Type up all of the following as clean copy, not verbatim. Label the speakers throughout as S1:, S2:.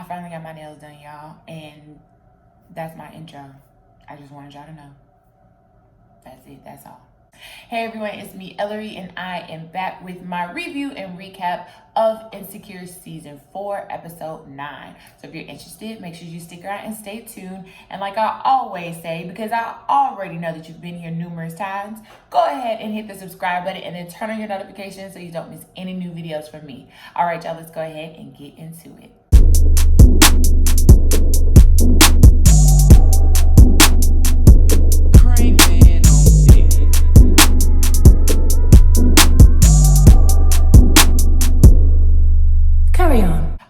S1: finally got my nails done, y'all, and that's my intro. I just wanted y'all to know. That's it, that's all. Hey everyone, it's me, Ellery, and I am back with my review and recap of Insecure Season 4, Episode 9. So if you're interested, make sure you stick around and stay tuned. And like I always say, because I already know that you've been here numerous times, go ahead and hit the subscribe button and then turn on your notifications so you don't miss any new videos from me. All right, y'all, let's go ahead and get into it.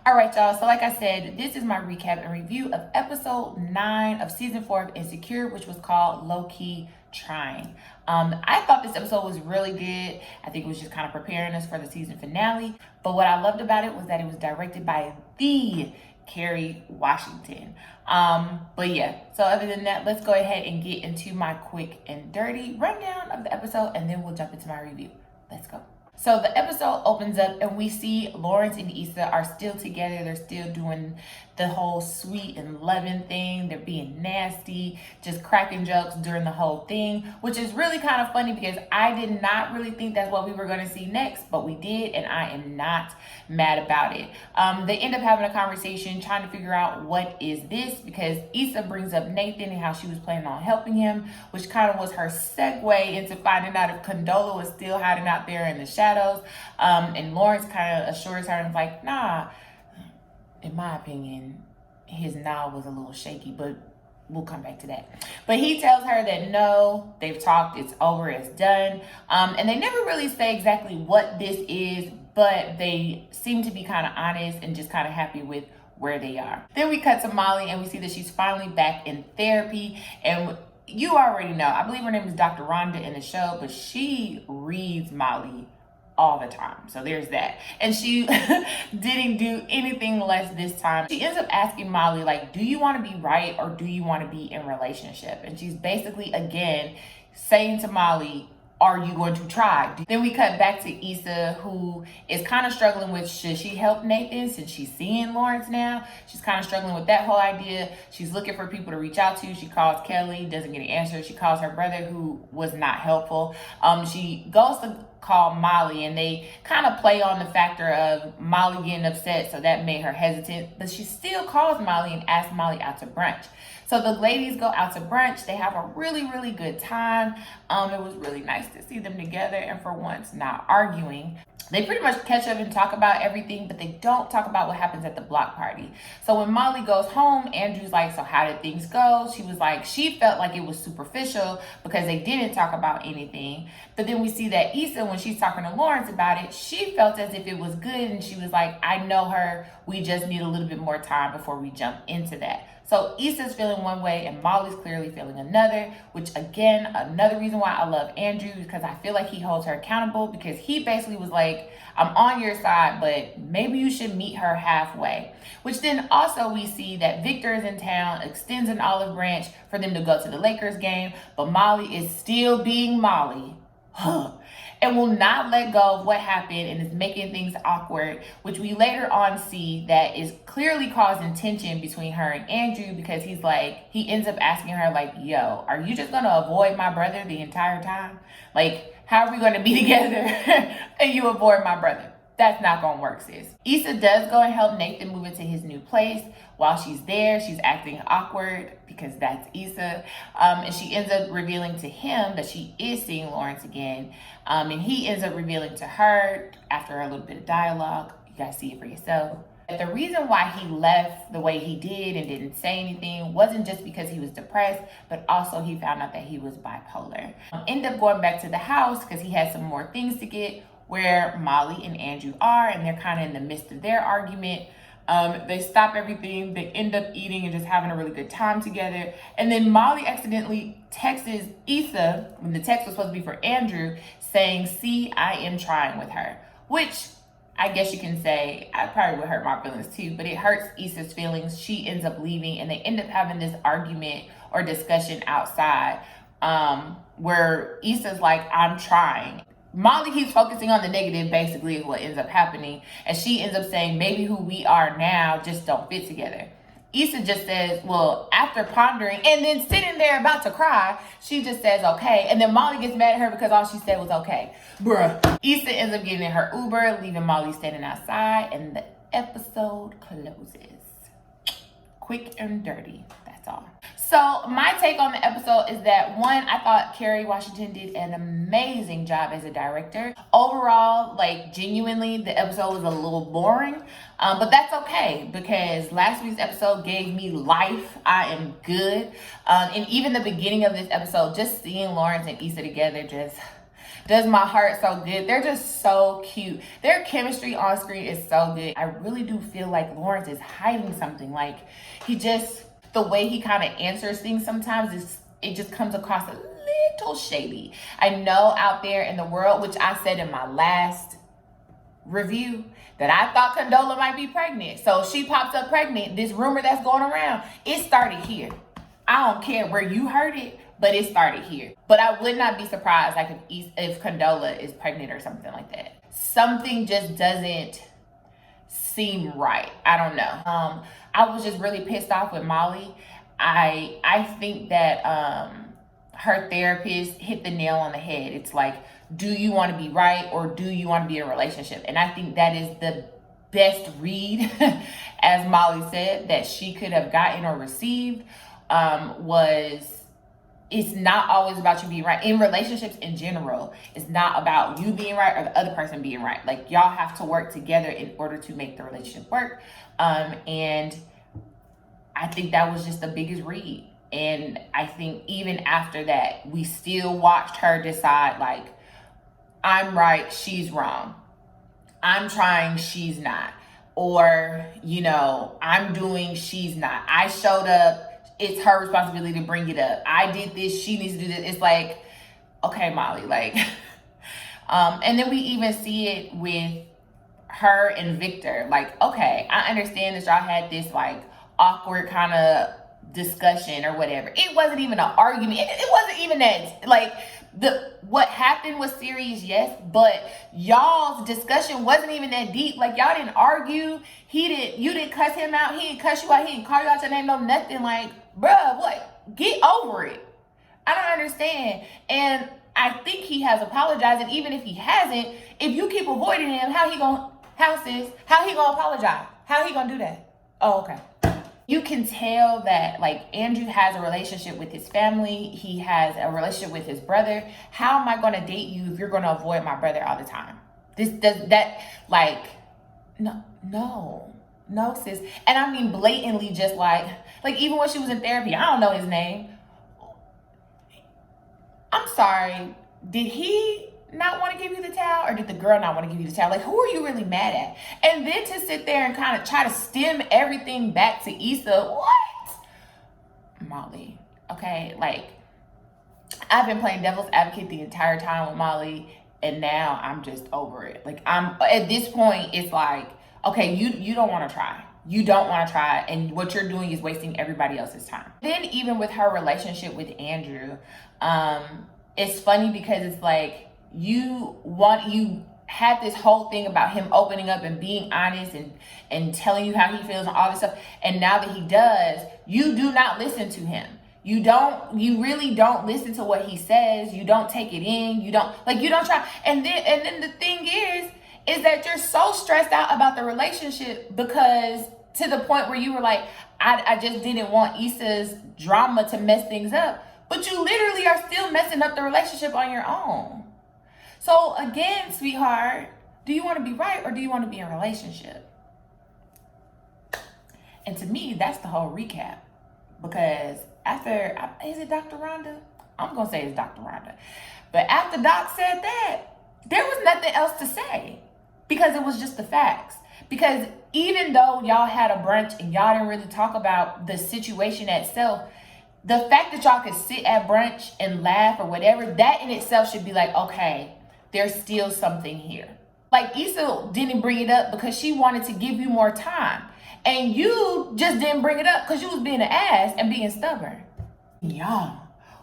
S1: Alright y'all, so like I said, this is my recap and review of episode 9 of season 4 of Insecure, which was called Lowkey Trying. I thought this episode was really good. I think it was just kind of preparing us for the season finale. But what I loved about it was that it was directed by the Kerry Washington. But yeah, so other than that, let's go ahead and get into my quick and dirty rundown of the episode, and then we'll jump into my review. Let's go. So the episode opens up and we see Lawrence and Issa are still together. They're still doing the whole sweet and loving thing. They're being nasty, just cracking jokes during the whole thing, which is really kind of funny because I did not really think that's what we were going to see next, but we did, and I am not mad about it. They end up having a conversation trying to figure out what is this, because Issa brings up Nathan and how she was planning on helping him, which kind of was her segue into finding out if Condola was still hiding out there in the shadows. And Lawrence kind of assures her and is like, nah, in my opinion, his nah was a little shaky, but we'll come back to that. But he tells her that no, they've talked, it's over, it's done. And they never really say exactly what this is, but they seem to be kind of honest and just kind of happy with where they are. Then we cut to Molly and we see that she's finally back in therapy. And you already know, I believe her name is Dr. Rhonda in the show, but she reads Molly all the time. So there's that. And she didn't do anything less this time. She ends up asking Molly, like, do you want to be right or do you want to be in relationship? And she's basically, again, saying to Molly, are you going to try? Then we cut back to Issa, who is kind of struggling with, should she help Nathan since she's seeing Lawrence now? She's kind of struggling with that whole idea. She's looking for people to reach out to. She calls Kelly, doesn't get an answer. She calls her brother, who was not helpful. She goes to call Molly, and they kind of play on the factor of Molly getting upset, so that made her hesitant, but she still calls Molly and asks Molly out to brunch. So the ladies go out to brunch. They have a really, really good time. It was really nice to see them together and for once not arguing. They pretty much catch up and talk about everything, but they don't talk about what happens at the block party. So when Molly goes home, Andrew's like, so how did things go? She was like, she felt like it was superficial because they didn't talk about anything. But then we see that Issa, when she's talking to Lawrence about it, she felt as if it was good. And she was like, I know her. We just need a little bit more time before we jump into that. So Issa's feeling one way and Molly's clearly feeling another, which again, another reason why I love Andrew, because I feel like he holds her accountable, because he basically was like, I'm on your side, but maybe you should meet her halfway. Which then also we see that Victor is in town, extends an olive branch for them to go to the Lakers game, but Molly is still being Molly. And will not let go of what happened and is making things awkward, which we later on see that is clearly causing tension between her and Andrew, because he's like, he ends up asking her like, yo, are you just gonna avoid my brother the entire time? Like, how are we gonna be together and you avoid my brother? That's not gonna work, sis. Issa does go and help Nathan move into his new place. While she's there, she's acting awkward because that's Issa. And she ends up revealing to him that she is seeing Lawrence again. And he ends up revealing to her after a little bit of dialogue. You guys see it for yourself. The reason why he left the way he did and didn't say anything wasn't just because he was depressed, but also he found out that he was bipolar. End up going back to the house because he had some more things to get, where Molly and Andrew are, and they're kind of in the midst of their argument. They stop everything, they end up eating and just having a really good time together. And then Molly accidentally texts Issa, when the text was supposed to be for Andrew, saying, see, I am trying with her. Which I guess you can say, I probably would hurt my feelings too, but it hurts Issa's feelings. She ends up leaving and they end up having this argument or discussion outside, where Issa's like, I'm trying. Molly keeps focusing on the negative, basically, is what ends up happening. And she ends up saying, maybe who we are now just don't fit together. Issa just says, well, after pondering and then sitting there about to cry, she just says, okay. And then Molly gets mad at her because all she said was okay. Bruh. Issa ends up getting in her Uber, leaving Molly standing outside, and the episode closes. Quick and dirty. That's all. So my take on the episode is that, one, I thought Kerry Washington did an amazing job as a director. Overall, like, genuinely, the episode was a little boring, but that's okay because last week's episode gave me life. I am good. And even the beginning of this episode, just seeing Lawrence and Issa together just does my heart so good. They're just so cute. Their chemistry on screen is so good. I really do feel like Lawrence is hiding something. Like, the way he kind of answers things sometimes, it just comes across a little shady. I know out there in the world, which I said in my last review, that I thought Condola might be pregnant. So she pops up pregnant. This rumor that's going around, it started here. I don't care where you heard it, but it started here. But I would not be surprised like if Condola is pregnant or something like that. Something just doesn't seem right. I don't know. I was just really pissed off with Molly. I think that her therapist hit the nail on the head. It's like, do you want to be right or do you want to be in a relationship? And I think that is the best read, as Molly said, that she could have gotten or received, it's not always about you being right. In relationships in general, it's not about you being right or the other person being right. Like, y'all have to work together in order to make the relationship work. And I think that was just the biggest read. And I think even after that, we still watched her decide, like, I'm right, she's wrong. I'm trying, she's not. Or, you know, I'm doing, she's not. I showed up, it's her responsibility to bring it up. I did this, she needs to do this. It's like, okay, Molly, like, and then we even see it with her and Victor. Like, okay, I understand that y'all had this like awkward kind of discussion or whatever. It wasn't even an argument. It wasn't even that, like, what happened was serious, yes, but y'all's discussion wasn't even that deep. Like, y'all didn't argue. You didn't cuss him out. He didn't cuss you out. He didn't call you out your name, no nothing. Like, bruh, what? Get over it. I don't understand. And I think he has apologized. And even if he hasn't, if you keep avoiding him, how he gonna apologize? How he gonna do that? Oh, okay. You can tell that, like, Andrew has a relationship with his family. He has a relationship with his brother. How am I going to date you if you're going to avoid my brother all the time? No, sis. And I mean, blatantly, just like even when she was in therapy, I don't know his name. I'm sorry. Did he not want to give you the towel, or did the girl not want to give you the towel? Like, who are you really mad at? And then to sit there and kind of try to stem everything back to Issa, what? Molly, okay, like, I've been playing devil's advocate the entire time with Molly, and now I'm just over it. Like, I'm at this point, it's like, okay, you don't want to try. You don't want to try, and what you're doing is wasting everybody else's time. Then even with her relationship with Andrew, it's funny because it's like, you had this whole thing about him opening up and being honest and telling you how he feels and all this stuff. And now that he does, you do not listen to him. You really don't listen to what he says. You don't take it in. You don't try. And then the thing is that you're so stressed out about the relationship because to the point where you were like, I just didn't want Issa's drama to mess things up. But you literally are still messing up the relationship on your own. So again, sweetheart, do you want to be right or do you want to be in a relationship? And to me, that's the whole recap. Because is it Dr. Rhonda? I'm going to say it's Dr. Rhonda. But after Doc said that, there was nothing else to say. Because it was just the facts. Because even though y'all had a brunch and y'all didn't really talk about the situation itself, the fact that y'all could sit at brunch and laugh or whatever, that in itself should be like, okay, there's still something here. Like, Issa didn't bring it up because she wanted to give you more time. And you just didn't bring it up because you was being an ass and being stubborn. Y'all,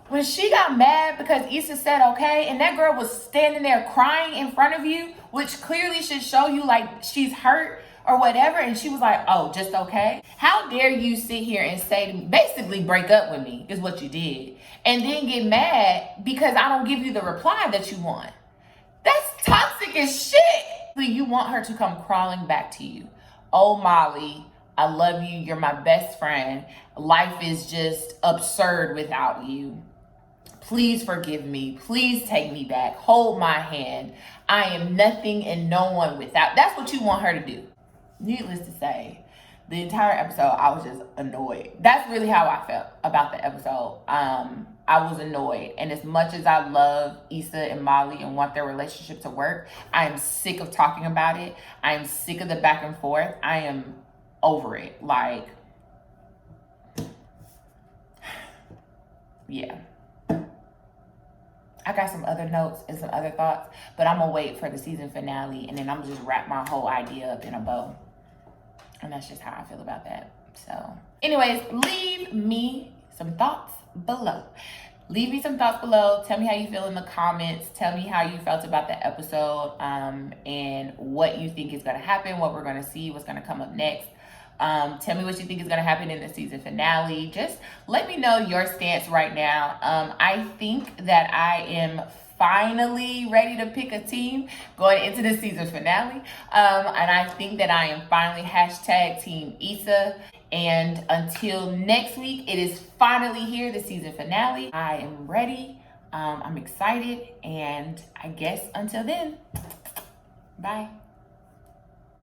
S1: when she got mad because Issa said okay, and that girl was standing there crying in front of you, which clearly should show you like she's hurt or whatever, and she was like, oh, just okay? How dare you sit here and say to me, basically break up with me is what you did, and then get mad because I don't give you the reply that you want. That's toxic as shit. You want her to come crawling back to you. Oh, Molly, I love you. You're my best friend. Life is just absurd without you. Please forgive me. Please take me back. Hold my hand. I am nothing and no one without. That's what you want her to do. Needless to say, the entire episode, I was just annoyed. That's really how I felt about the episode. I was annoyed. And as much as I love Issa and Molly and want their relationship to work, I am sick of talking about it. I am sick of the back and forth. I am over it. Like, yeah. I got some other notes and some other thoughts, but I'm gonna wait for the season finale, and then I'm gonna just wrap my whole idea up in a bow. And that's just how I feel about that. So anyways, leave me some thoughts below. Leave me some thoughts below. Tell me how you feel in the comments. Tell me how you felt about the episode, and what you think is gonna happen, what we're gonna see, what's gonna come up next. Tell me what you think is going to happen in the season finale. Just let me know your stance right now. I think that I am finally ready to pick a team going into the season finale. And I think that I am finally hashtag Team Issa. And until next week, it is finally here, the season finale. I am ready. I'm excited. And I guess until then, bye.